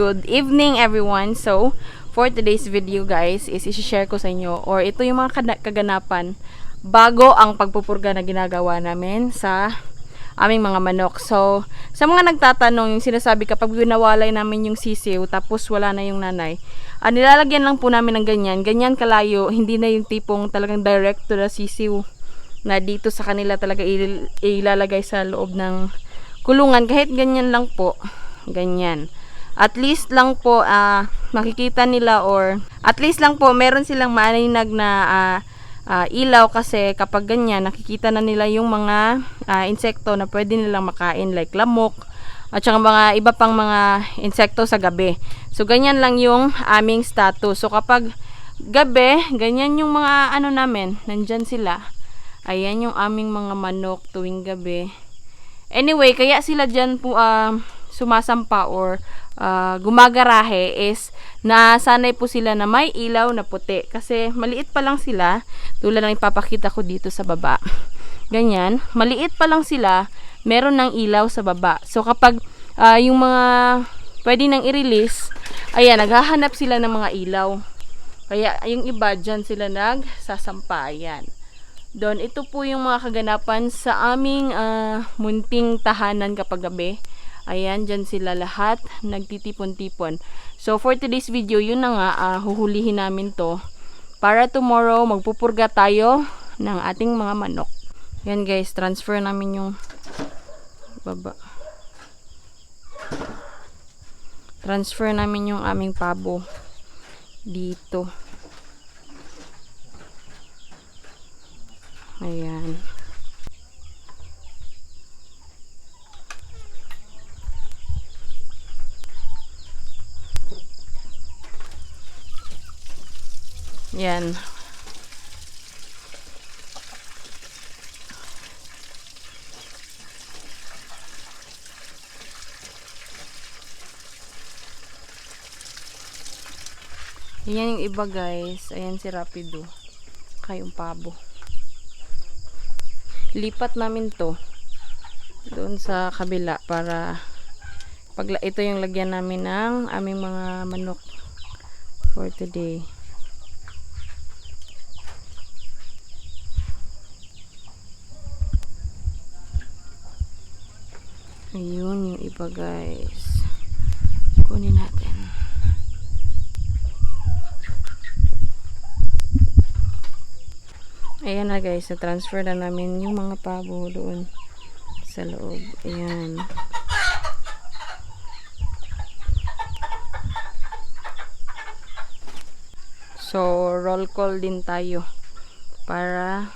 good evening everyone. So, for today's video guys, is i-share ko sa inyo or ito yung mga kaganapan bago ang pagpupurga na ginagawa namin sa aming mga manok. So, sa mga nagtatanong, yung sinasabi kapag winawalay namin yung sisiw tapos wala na yung nanay, nilalagyan lang po namin ng ganyan kalayo, hindi na yung tipong talagang direct to the sisiw na dito sa kanila talaga ilalagay sa loob ng kulungan. Kahit ganyan lang po, ganyan. At least lang po makikita nila or at least lang po meron silang maaninag na ilaw, kasi kapag ganyan nakikita na nila yung mga insekto na pwede nilang makain like lamok at saka mga iba pang mga insekto sa gabi. So ganyan lang yung aming status. So kapag gabi, ganyan yung mga namin, nandyan sila. Ayan yung aming mga manok tuwing gabi. Anyway, kaya sila dyan po sumasampa or gumagarahe is nasanay po sila na may ilaw na puti. Kasi maliit pa lang sila, tulad ng ipapakita ko dito sa baba. Ganyan, maliit pa lang sila, meron ng ilaw sa baba. So kapag yung mga pwede nang i-release, ayan, naghahanap sila ng mga ilaw. Kaya yung iba dyan sila nagsasampa. Ayan. Doon, ito po yung mga kaganapan sa aming munting tahanan kapag gabi. Ayan, dyan sila lahat nagtitipon-tipon. So, for today's video, yun na nga, huhulihin namin to. Para tomorrow, magpupurga tayo ng ating mga manok. Yan guys, transfer namin yung baba. Transfer namin yung aming pabo dito. Ayan. Yan. Ayan yung iba guys. Ayan si Rapido. Kayong pabo. Lipat namin to doon sa kabila para ito yung lagyan namin ng aming mga manok for today. Ayun yung iba guys, kunin natin. Ayan na guys, na-transfer na namin yung mga pabo doon sa loob. Ayan. So, roll call din tayo para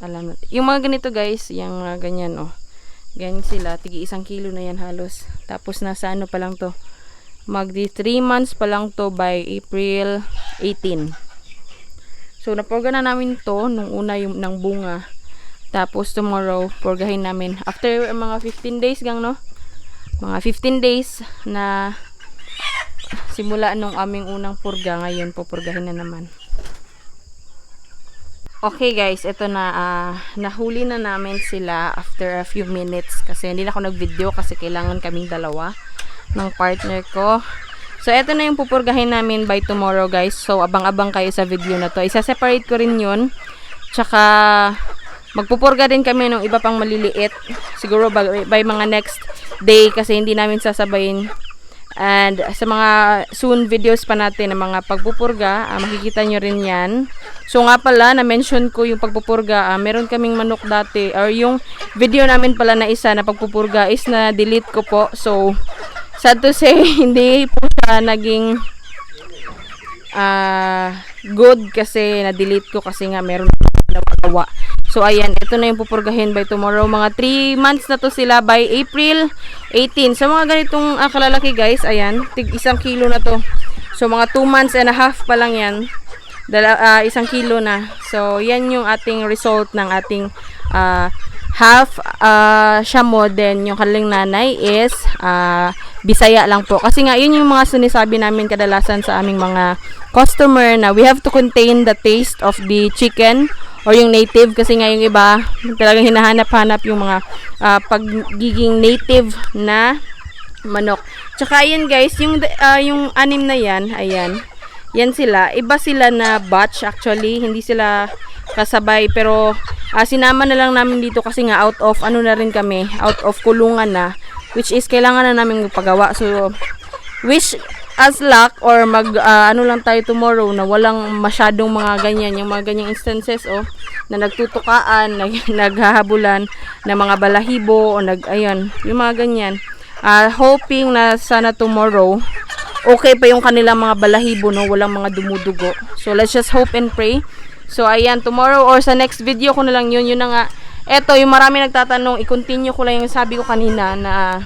alam natin. Yung mga ganito guys, yung ganyan ganyan sila, tigi 1 kilo na yan halos. Tapos nasa pa lang to, magdi 3 months pa lang to by April 18. So, napurga na namin to nung una yung ng bunga. Tapos, tomorrow, purgahin namin. After mga 15 days mga 15 days na simula nung aming unang purga, ngayon pupurgahin na naman. Okay guys, ito na, nahuli na namin sila after a few minutes. Kasi hindi na ako nag-video kasi kailangan kaming dalawa ng partner ko. So, eto na yung pupurgahin namin by tomorrow, guys. So, abang-abang kayo sa video na to. Isa-separate ko rin yun. Tsaka, magpupurga din kami ng iba pang maliliit. Siguro by mga next day kasi hindi namin sasabayin. And, sa mga soon videos pa natin ng mga pagpupurga, makikita nyo rin yan. So, nga pala, na-mention ko yung pagpupurga. Meron kaming manok dati. Or yung video namin pala na isa na pagpupurga is na-delete ko po. So, sad to say, hindi po siya naging good kasi na-delete ko kasi nga meron nagawa. So ayan, ito na yung pupurgahin by tomorrow. Mga 3 months na to sila by April 18. So mga ganitong kalalaki guys, ayan, tig 1 kilo na to. So mga 2 months and a half pa lang yan. 1 kilo na. So yan yung ating result ng ating half Shamo. Then yung kanilang nanay is Bisaya lang po. Kasi nga, yun yung mga sinasabi namin kadalasan sa aming mga customer na we have to contain the taste of the chicken or yung native. Kasi nga yung iba, talagang hinahanap-hanap yung mga pagiging native na manok. Tsaka ayan guys, yung anim na yan, ayan. Yan sila. Iba sila na batch actually. Hindi sila kasabay. Pero sinama na lang namin dito kasi nga out of ano na rin kami. Out of kulungan na. Which is kailangan na namin magpagawa. So, wish as luck or ano lang tayo tomorrow na walang masyadong mga ganyan. Yung mga ganyang instances na nagtutukaan, naghahabulan na mga balahibo o ayan, yung mga ganyan. Hoping na sana tomorrow okay pa yung kanilang mga balahibo, no? Walang mga dumudugo. So, let's just hope and pray. So, ayan, tomorrow or sa next video ko na lang yun. Yun na nga. Eto, yung marami nagtatanong, i-continue ko lang yung sabi ko kanina na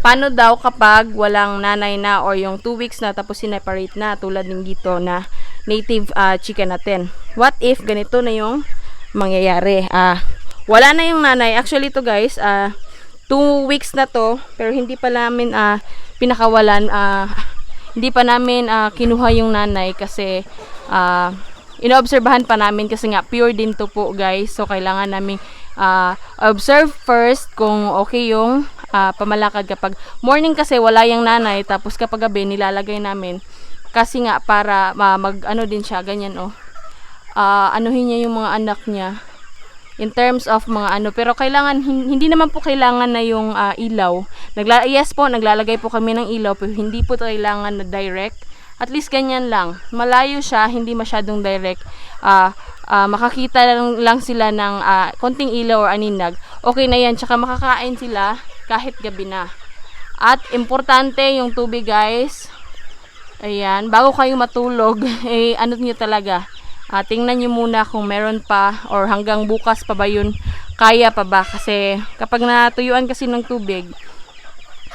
paano daw kapag walang nanay na or yung 2 weeks na tapos sineparate na tulad ng dito na native chicken natin. What if ganito na yung mangyayari? Wala na yung nanay. Actually to guys, 2 weeks na to pero hindi pa namin pinakawalan, hindi pa namin kinuha yung nanay kasi inoobserbahan pa namin kasi nga pure din to po guys. So kailangan namin observe first kung okay yung pamalakad kapag morning kasi wala yung nanay tapos kapag gabi nilalagay namin kasi nga para ano din siya ganyan anuhin niya yung mga anak niya in terms of mga ano, pero kailangan hindi naman po kailangan na yung ilaw. Yes po, naglalagay po kami ng ilaw pero hindi po kailangan na direct. At least ganyan lang. Malayo siya, hindi masyadong direct. Makakita lang sila ng konting ilaw or aninag. Okay na yan, tsaka makakain sila kahit gabi na. At importante yung tubig guys. Ayan, bago kayo matulog, ano niyo talaga. Tingnan nyo muna kung meron pa or hanggang bukas pa ba yun, kaya pa ba kasi kapag natuyuan kasi ng tubig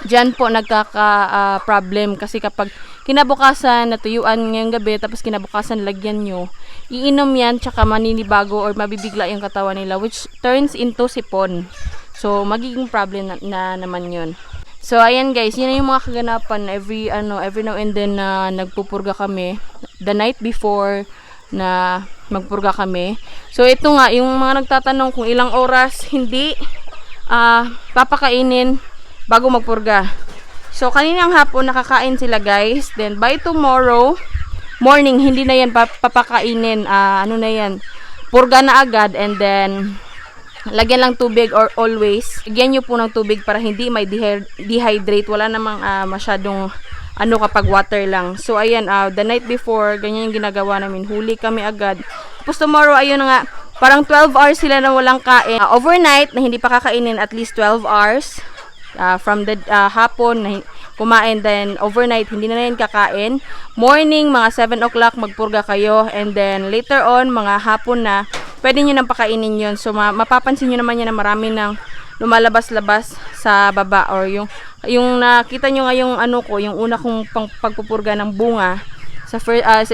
dyan po nagkaka-problem kasi kapag kinabukasan natuyuan ngayong gabi tapos kinabukasan lagyan nyo, iinom yan tsaka maninibago or mabibigla yung katawan nila which turns into sipon. So magiging problem na naman yun. So ayan guys, yun yung mga kaganapan every now and then na nagpupurga kami the night before na magpurga kami. So ito nga yung mga nagtatanong kung ilang oras hindi papakainin bago magpurga. So kaninang hapon nakakain sila guys. Then by tomorrow morning hindi na yan papakainin. Ano na yan, purga na agad and then lagyan lang tubig or always lagyan nyo po ng tubig para hindi may dehydrate. Wala namang masyadong kapag water lang. So ayan, the night before ganyan yung ginagawa namin, huli kami agad. Tapos tomorrow ayun nga, parang 12 hours sila na walang kain. Overnight na hindi pa kakainin at least 12 hours from the hapon na kumain, then overnight hindi na yan kakain. Morning mga 7 o'clock magpurga kayo and then later on mga hapon na pwede nyo nang pakainin yun. So mapapansin nyo naman yan na marami nang lumalabas-labas sa baba or yung nakita nyo nga yung una kong pagpupurga ng bunga sa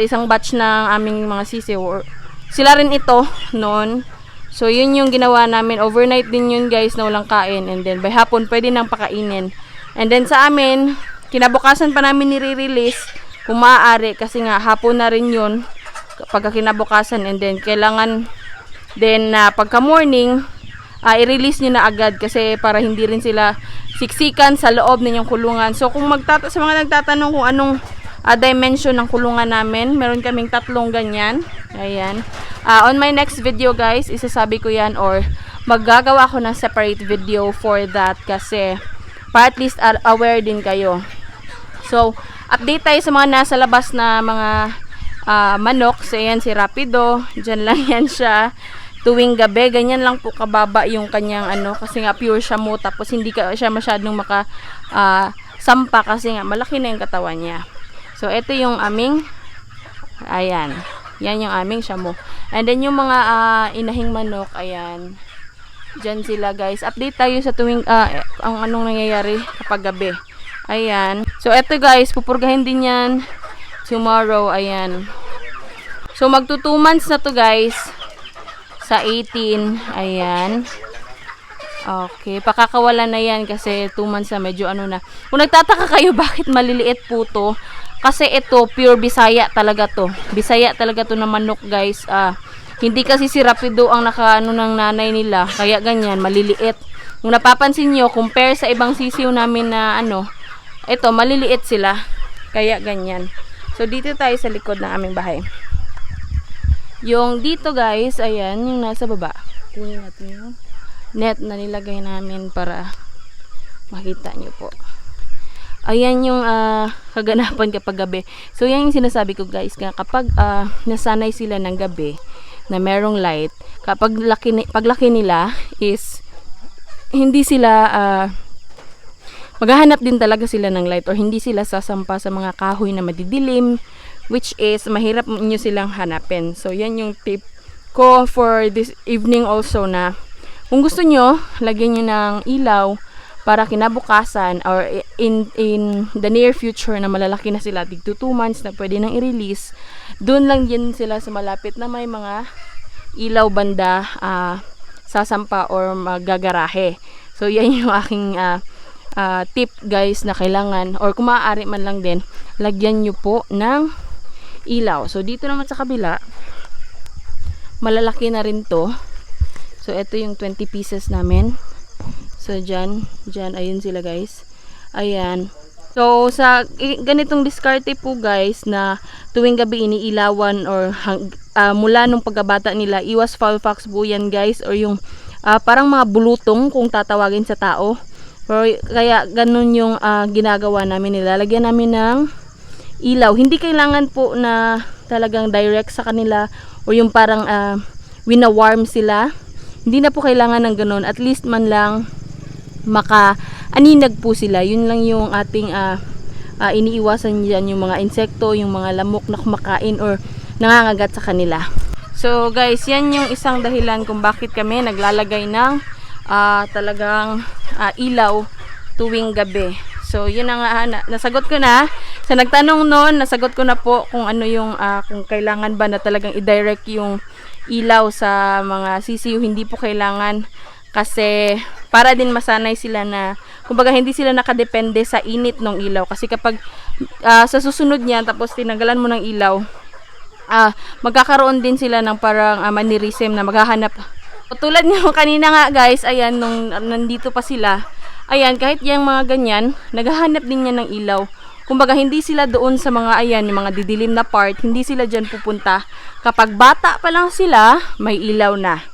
isang batch ng aming mga sisiw or sila rin ito noon. So yun yung ginawa namin, overnight din yun guys na walang kain and then by hapon pwede nang pakainin. And then sa amin kinabukasan pa namin nire-release kung maaari kasi nga hapon na rin yun pagka kinabukasan and then kailangan then pagka morning i-release nyo na agad kasi para hindi rin sila siksikan sa loob ninyong kulungan. So kung sa mga nagtatanong kung anong dimension ng kulungan namin, meron kaming 3 ganyan. Ayan. On my next video guys, isasabi ko yan or maggagawa ko ng separate video for that kasi para at least aware din kayo. So update tayo sa mga nasa labas na mga manok. So ayan si Rapido, dyan lang yan siya. Tuwing gabi, ganyan lang po kababa yung kanyang kasi nga pure siya mo tapos hindi siya masyadong sampa kasi nga malaki na yung katawan niya. So ito yung aming ayan. Yan yung aming siya mo. And then yung mga inahing manok, ayan. Diyan sila guys. Update tayo sa tuwing ang anong nangyayari kapag gabi. Ayan. So ito guys, pupurgahin din yan tomorrow, ayan. So magto 2 months na to guys. Sa 18, ayan. Okay, pakakawalan na yan kasi 2 months na medyo na. Kung nagtataka kayo bakit maliliit po to, kasi ito pure Bisaya talaga to. Bisaya talaga to na manok guys. Hindi kasi si Rapido ang ng nanay nila, kaya ganyan maliliit. kung napapansin nyo, compare sa ibang sisiw namin na ano, ito, maliliit sila. Kaya ganyan. So, dito tayo sa likod ng aming bahay. Yung dito guys, ayan, yung nasa baba. Kunin natin yung net na nilagay namin para makita nyo po. Ayan yung kaganapan kapag gabi. So, yan yung sinasabi ko guys. Kapag nasanay sila ng gabi na merong light, paglaki nila is hindi sila maghahanap din talaga sila ng light or hindi sila sasampa sa mga kahoy na madidilim, which is mahirap nyo silang hanapin. So yan yung tip ko for this evening also, na kung gusto nyo lagyan nyo ng ilaw para kinabukasan or in the near future na malalaki na sila, tig 2 months na pwede nang i-release, doon lang din sila sa malapit na may mga ilaw banda sasampa or magagarahe. So yan yung aking tip guys, na kailangan, or kung maaari man lang din, lagyan nyo po ng ilaw. So dito naman sa kabila, malalaki na rin to. So ito yung 20 pieces namin. So dyan, ayun sila guys. Ayan. So sa ganitong diskarte po guys, na tuwing gabi iniilawan or mula nung pagkabata nila, iwas fowl fox po yan guys, or yung parang mga bulutong kung tatawagin sa tao. Pero, kaya ganun yung ginagawa namin, nilalagyan namin ng ilaw. Hindi kailangan po na talagang direct sa kanila o yung parang wina-warm sila. Hindi na po kailangan ng ganun. At least man lang maka-aninag po sila. Yun lang yung ating iniiwasan dyan, yung mga insekto, yung mga lamok na kumakain or nangangagat sa kanila. So guys, yan yung isang dahilan kung bakit kami naglalagay ng talagang ilaw tuwing gabi. So yun ang nasagot ko na. Sa nagtanong noon, nasagot ko na po kung ano yung kung kailangan ba na talagang i-direct yung ilaw sa mga sisiw. Hindi po kailangan, kasi para din masanay sila na kumbaga hindi sila nakadepende sa init ng ilaw. Kasi kapag sa susunod niya tapos tinanggalan mo ng ilaw, magkakaroon din sila ng parang mannerism na maghahanap. Tulad nyo kanina nga guys, ayan, nung nandito pa sila, ayan, kahit yung mga ganyan, naghahanap din yan ng ilaw. Kumbaga hindi sila doon sa mga, ayan, yung mga didilim na part, hindi sila dyan pupunta. Kapag bata pa lang sila, may ilaw na.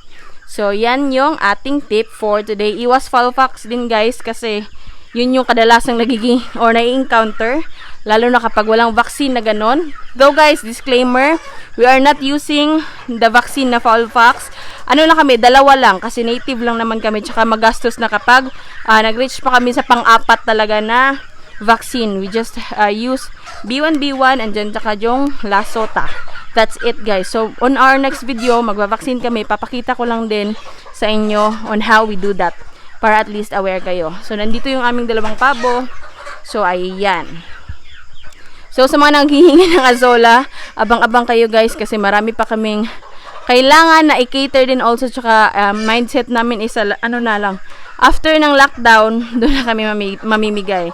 So yan yung ating tip for today. Iwas fowl fox din guys, kasi yun yung kadalasang nagiging or nai-encounter, lalo na kapag walang vaccine na ganon. Though guys, disclaimer, we are not using the vaccine na fowl fox. Ano lang kami, 2 lang, kasi native lang naman kami, tsaka magastos na kapag nag-reach pa kami sa pang-4 talaga na vaccine. We just use B1B1 and dyan tsaka yung Lasota. That's it guys. So on our next video, magva-vaccine kami, papakita ko lang din sa inyo on how we do that, para at least aware kayo. So nandito yung aming 2 pabo. So ayan. So sa mga naghihingi ng azola, abang-abang kayo guys, kasi marami pa kaming kailangan na i-cater din also. Tsaka mindset namin is ano na lang, after ng lockdown, doon na kami mamimigay.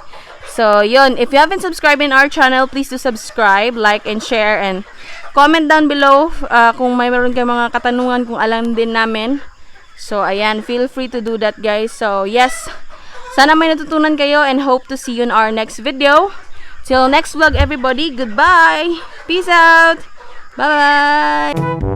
So yun, if you haven't subscribed in our channel, please do subscribe, like and share, and comment down below kung mayroon kayong mga katanungan kung alam din namin. So ayan, feel free to do that guys. So yes, sana may natutunan kayo, and hope to see you in our next video. Till next vlog everybody, goodbye, peace out, bye bye.